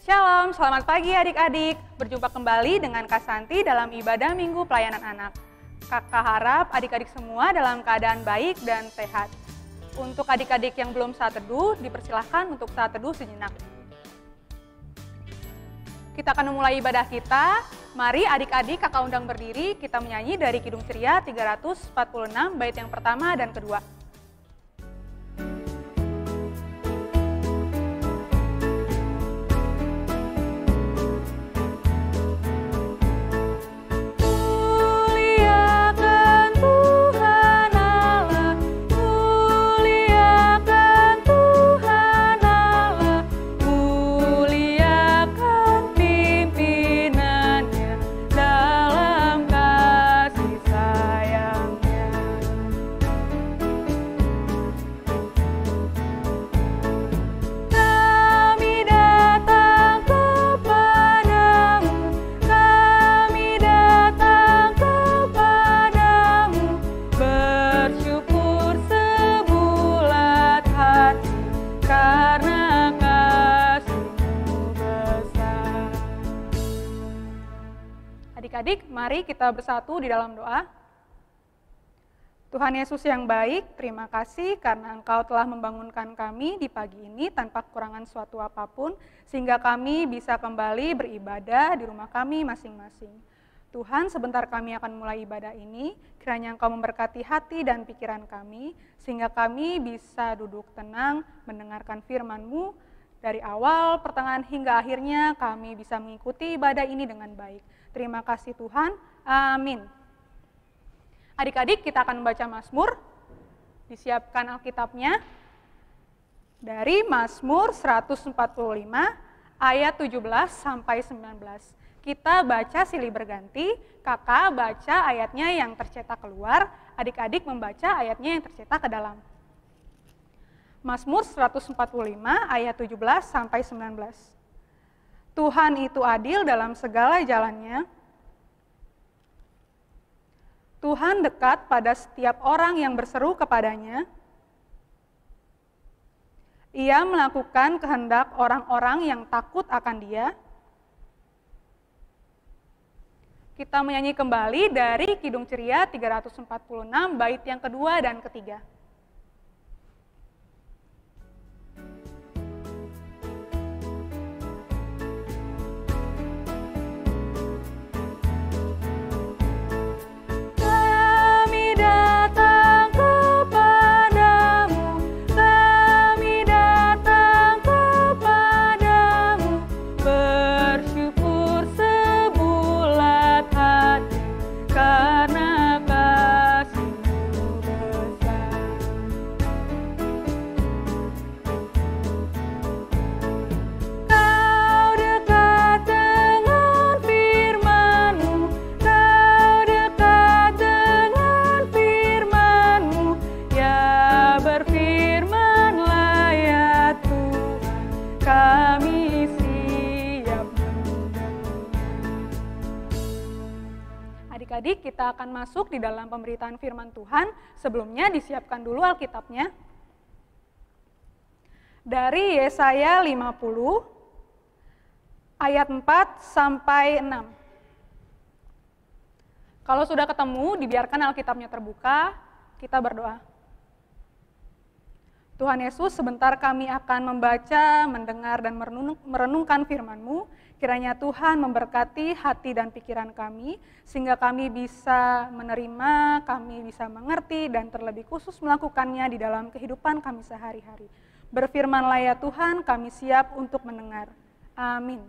Shalom, selamat pagi adik-adik. Berjumpa kembali dengan Kak Santi dalam ibadah Minggu Pelayanan Anak. Kakak harap adik-adik semua dalam keadaan baik dan sehat. Untuk adik-adik yang belum saat teduh, dipersilahkan untuk saat teduh sejenak. Kita akan memulai ibadah kita. Mari adik-adik kakak undang berdiri, kita menyanyi dari Kidung Ceria 346 bait yang pertama dan kedua. Adik-adik, mari kita bersatu di dalam doa. Tuhan Yesus yang baik, terima kasih karena Engkau telah membangunkan kami di pagi ini tanpa kekurangan suatu apapun, sehingga kami bisa kembali beribadah di rumah kami masing-masing. Tuhan, sebentar kami akan mulai ibadah ini, kiranya Engkau memberkati hati dan pikiran kami, sehingga kami bisa duduk tenang mendengarkan firman-Mu, dari awal, pertengahan hingga akhirnya kami bisa mengikuti ibadah ini dengan baik. Terima kasih Tuhan, amin. Adik-adik, kita akan membaca Mazmur, disiapkan Alkitabnya, dari Mazmur 145 ayat 17 sampai 19. Kita baca silih berganti, kakak baca ayatnya yang tercetak keluar, adik-adik membaca ayatnya yang tercetak ke dalam. Mazmur 145 ayat 17 sampai 19. Tuhan itu adil dalam segala jalannya. Tuhan dekat pada setiap orang yang berseru kepadanya. Ia melakukan kehendak orang-orang yang takut akan Dia. Kita menyanyi kembali dari Kidung Ceria 346 bait yang kedua dan ketiga. Adik-adik, kita akan masuk di dalam pemberitaan firman Tuhan. Sebelumnya disiapkan dulu Alkitabnya. Dari Yesaya 50 ayat 4 sampai 6. Kalau sudah ketemu, dibiarkan Alkitabnya terbuka, kita berdoa. Tuhan Yesus, sebentar kami akan membaca, mendengar, dan merenungkan firman-Mu. Kiranya Tuhan memberkati hati dan pikiran kami, sehingga kami bisa menerima, kami bisa mengerti, dan terlebih khusus melakukannya di dalam kehidupan kami sehari-hari. Berfirmanlah ya Tuhan, kami siap untuk mendengar. Amin.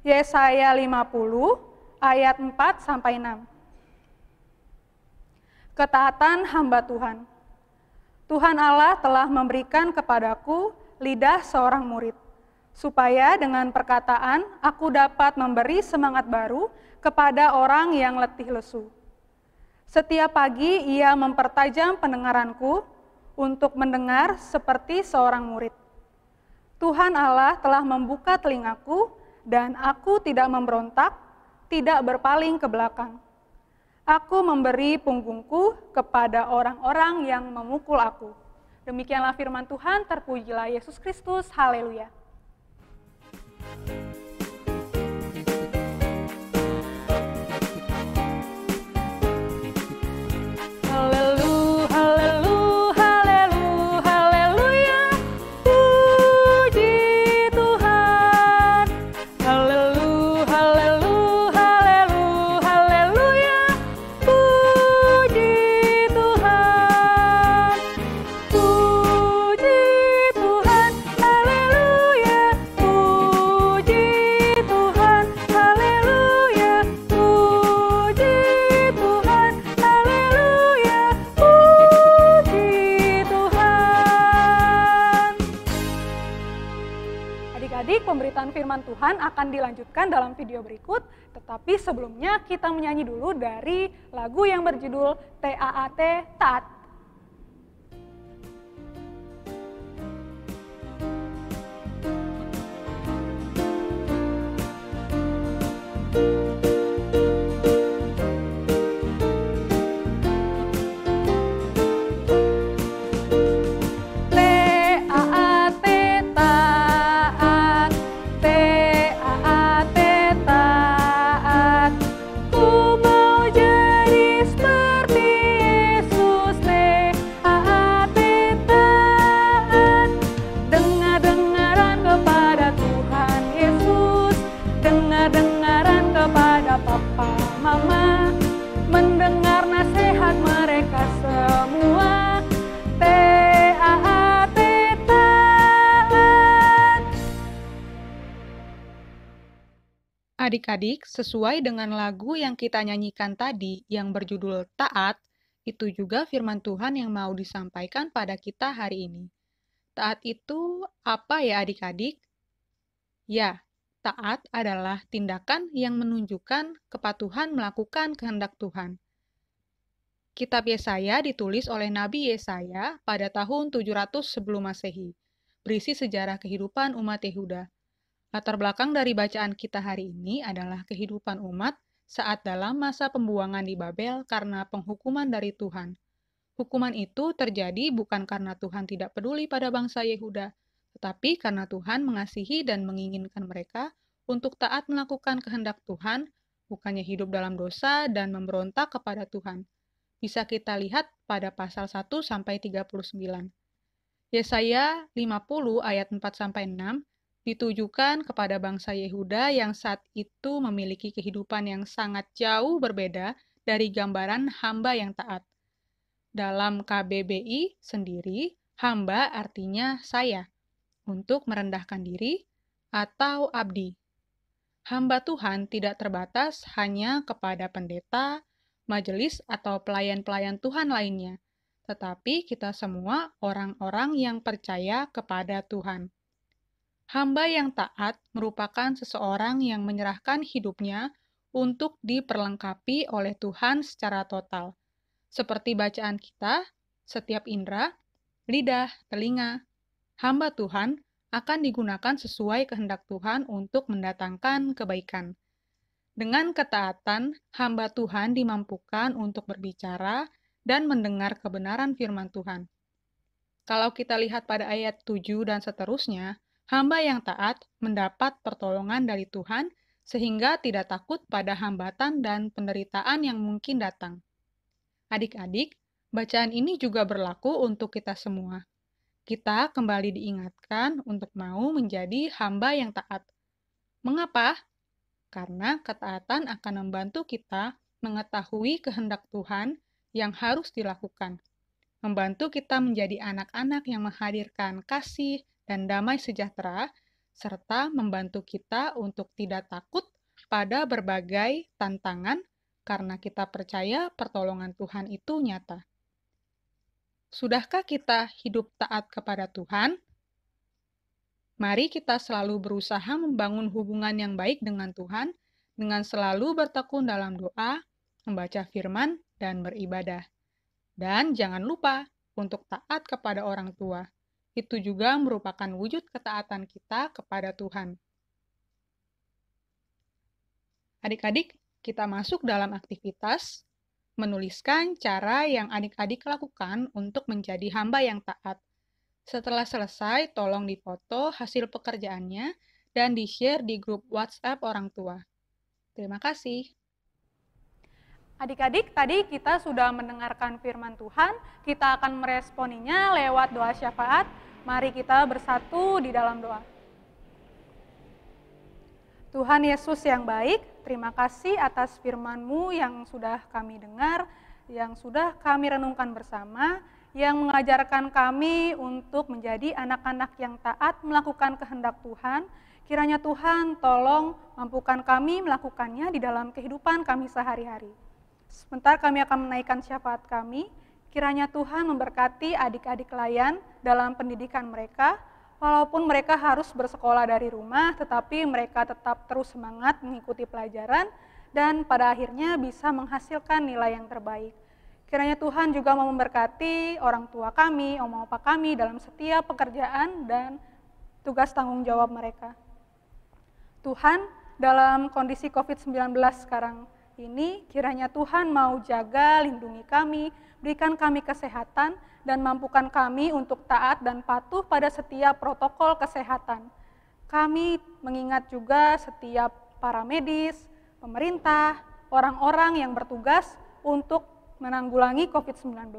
Yesaya 50 ayat 4 sampai 6. Ketaatan hamba Tuhan. Tuhan Allah telah memberikan kepadaku lidah seorang murid, supaya dengan perkataan aku dapat memberi semangat baru kepada orang yang letih lesu. Setiap pagi ia mempertajam pendengaranku untuk mendengar seperti seorang murid. Tuhan Allah telah membuka telingaku dan aku tidak memberontak, tidak berpaling ke belakang. Aku memberi punggungku kepada orang-orang yang memukul aku. Demikianlah firman Tuhan, terpujilah Yesus Kristus, haleluya. Haleluya, haleluya, haleluya, haleluya. Puji Tuhan. Haleluya, haleluya, haleluya, haleluya. Puji Tuhan. Puji Tuhan. Haleluya. Puji Tuhan. Haleluya. Puji Tuhan. Haleluya. Puji Tuhan. Adik-adik, pemberitaan firman Tuhan akan dilanjutkan dalam video berikut, tetapi sebelumnya kita menyanyi dulu dari lagu yang berjudul TAAT, Taat. TAAT, taat. TAAT, taat. Ku mau jadi seperti Yesus. TAAT, taat. Dengar-dengaran kepada Tuhan Yesus. Dengar-dengaran kepada Papa Mama. Mendengar nasihat mereka semua. TAAT, taat. Adik-adik, sesuai dengan lagu yang kita nyanyikan tadi yang berjudul Taat, itu juga firman Tuhan yang mau disampaikan pada kita hari ini. Taat itu apa ya adik-adik? Ya, taat adalah tindakan yang menunjukkan kepatuhan melakukan kehendak Tuhan. Kitab Yesaya ditulis oleh Nabi Yesaya pada tahun 700 sebelum Masehi, berisi sejarah kehidupan umat Yehuda. Latar belakang dari bacaan kita hari ini adalah kehidupan umat saat dalam masa pembuangan di Babel karena penghukuman dari Tuhan. Hukuman itu terjadi bukan karena Tuhan tidak peduli pada bangsa Yehuda, tetapi karena Tuhan mengasihi dan menginginkan mereka untuk taat melakukan kehendak Tuhan, bukannya hidup dalam dosa dan memberontak kepada Tuhan. Bisa kita lihat pada pasal 1-39. Yesaya 50 ayat 4-6 ditujukan kepada bangsa Yehuda yang saat itu memiliki kehidupan yang sangat jauh berbeda dari gambaran hamba yang taat. Dalam KBBI sendiri, hamba artinya saya, untuk merendahkan diri atau abdi. Hamba Tuhan tidak terbatas hanya kepada pendeta, majelis, atau pelayan-pelayan Tuhan lainnya, tetapi kita semua orang-orang yang percaya kepada Tuhan. Hamba yang taat merupakan seseorang yang menyerahkan hidupnya untuk diperlengkapi oleh Tuhan secara total. Seperti bacaan kita, setiap indera, lidah, telinga, hamba Tuhan akan digunakan sesuai kehendak Tuhan untuk mendatangkan kebaikan. Dengan ketaatan, hamba Tuhan dimampukan untuk berbicara dan mendengar kebenaran firman Tuhan. Kalau kita lihat pada ayat 7 dan seterusnya, hamba yang taat mendapat pertolongan dari Tuhan sehingga tidak takut pada hambatan dan penderitaan yang mungkin datang. Adik-adik, bacaan ini juga berlaku untuk kita semua. Kita kembali diingatkan untuk mau menjadi hamba yang taat. Mengapa? Karena ketaatan akan membantu kita mengetahui kehendak Tuhan yang harus dilakukan. Membantu kita menjadi anak-anak yang menghadirkan kasih dan damai sejahtera, serta membantu kita untuk tidak takut pada berbagai tantangan karena kita percaya pertolongan Tuhan itu nyata. Sudahkah kita hidup taat kepada Tuhan? Mari kita selalu berusaha membangun hubungan yang baik dengan Tuhan, dengan selalu bertekun dalam doa, membaca firman, dan beribadah. Dan jangan lupa untuk taat kepada orang tua. Itu juga merupakan wujud ketaatan kita kepada Tuhan. Adik-adik, kita masuk dalam aktivitas menuliskan cara yang adik-adik lakukan untuk menjadi hamba yang taat. Setelah selesai, tolong difoto hasil pekerjaannya dan di-share di grup WhatsApp orang tua. Terima kasih. Adik-adik, tadi kita sudah mendengarkan firman Tuhan, kita akan meresponinya lewat doa syafaat. Mari kita bersatu di dalam doa. Tuhan Yesus yang baik, terima kasih atas firman-Mu yang sudah kami dengar, yang sudah kami renungkan bersama, yang mengajarkan kami untuk menjadi anak-anak yang taat melakukan kehendak Tuhan. Kiranya Tuhan tolong mampukan kami melakukannya di dalam kehidupan kami sehari-hari. Sebentar kami akan menaikkan syafaat kami, kiranya Tuhan memberkati adik-adik layan dalam pendidikan mereka, walaupun mereka harus bersekolah dari rumah, tetapi mereka tetap terus semangat mengikuti pelajaran dan pada akhirnya bisa menghasilkan nilai yang terbaik. Kiranya Tuhan juga mau memberkati orang tua kami, oma opa kami dalam setiap pekerjaan dan tugas tanggung jawab mereka. Tuhan, dalam kondisi COVID-19 sekarang ini, kiranya Tuhan mau jaga, lindungi kami, berikan kami kesehatan, dan mampukan kami untuk taat dan patuh pada setiap protokol kesehatan. Kami mengingat juga setiap para medis, pemerintah, orang-orang yang bertugas untuk menanggulangi COVID-19.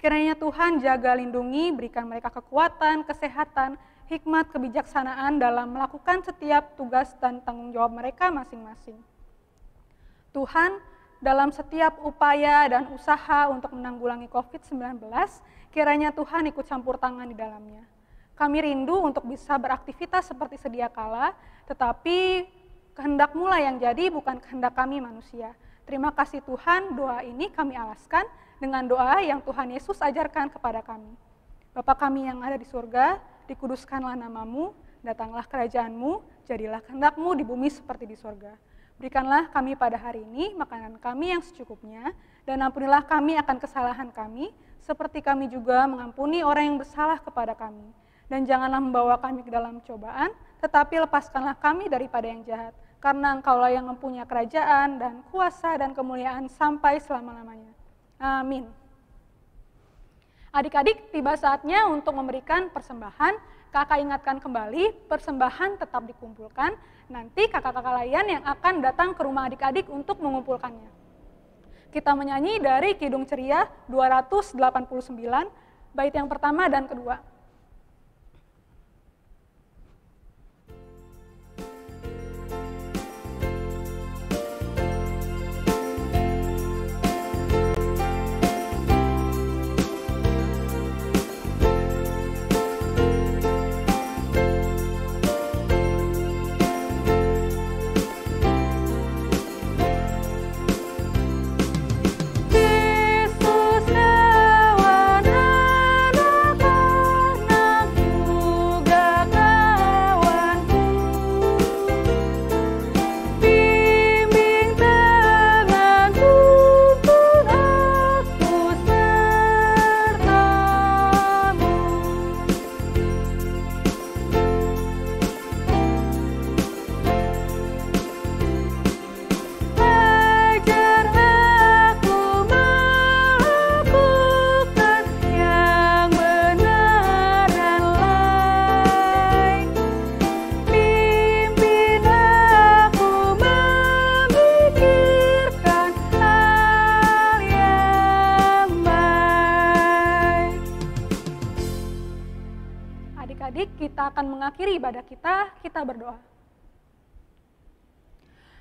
Kiranya Tuhan jaga, lindungi, berikan mereka kekuatan, kesehatan, hikmat, kebijaksanaan dalam melakukan setiap tugas dan tanggung jawab mereka masing-masing. Tuhan, dalam setiap upaya dan usaha untuk menanggulangi COVID-19, kiranya Tuhan ikut campur tangan di dalamnya. Kami rindu untuk bisa beraktivitas seperti sedia kala, tetapi kehendak-Mu lah yang jadi, bukan kehendak kami manusia. Terima kasih Tuhan, doa ini kami alaskan dengan doa yang Tuhan Yesus ajarkan kepada kami. Bapa kami yang ada di surga, dikuduskanlah nama-Mu, datanglah kerajaan-Mu, jadilah kehendak-Mu di bumi seperti di surga. Berikanlah kami pada hari ini makanan kami yang secukupnya, dan ampunilah kami akan kesalahan kami, seperti kami juga mengampuni orang yang bersalah kepada kami. Dan janganlah membawa kami ke dalam cobaan, tetapi lepaskanlah kami daripada yang jahat, karena Engkaulah yang mempunyai kerajaan dan kuasa dan kemuliaan sampai selama-lamanya. Amin. Adik-adik, tiba saatnya untuk memberikan persembahan. Kakak ingatkan kembali, persembahan tetap dikumpulkan, nanti kakak-kakak layan yang akan datang ke rumah adik-adik untuk mengumpulkannya. Kita menyanyi dari Kidung Ceria 289, bait yang pertama dan kedua. Adik-adik, kita akan mengakhiri ibadah kita berdoa.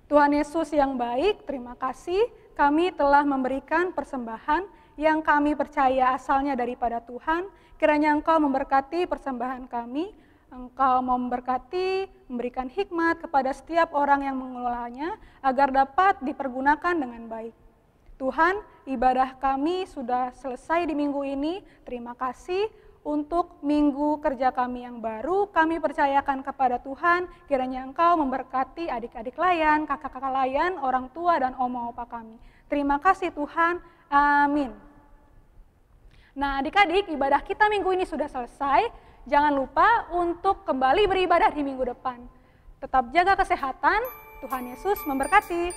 Tuhan Yesus yang baik, terima kasih kami telah memberikan persembahan yang kami percaya asalnya daripada Tuhan. Kiranya Engkau memberkati persembahan kami, Engkau memberkati, memberikan hikmat kepada setiap orang yang mengelolanya agar dapat dipergunakan dengan baik. Tuhan, ibadah kami sudah selesai di minggu ini, terima kasih. Untuk minggu kerja kami yang baru, kami percayakan kepada Tuhan, kiranya Engkau memberkati adik-adik layan, kakak-kakak layan, orang tua dan oma opa kami. Terima kasih Tuhan, amin. Nah adik-adik, ibadah kita minggu ini sudah selesai, jangan lupa untuk kembali beribadah di minggu depan. Tetap jaga kesehatan, Tuhan Yesus memberkati.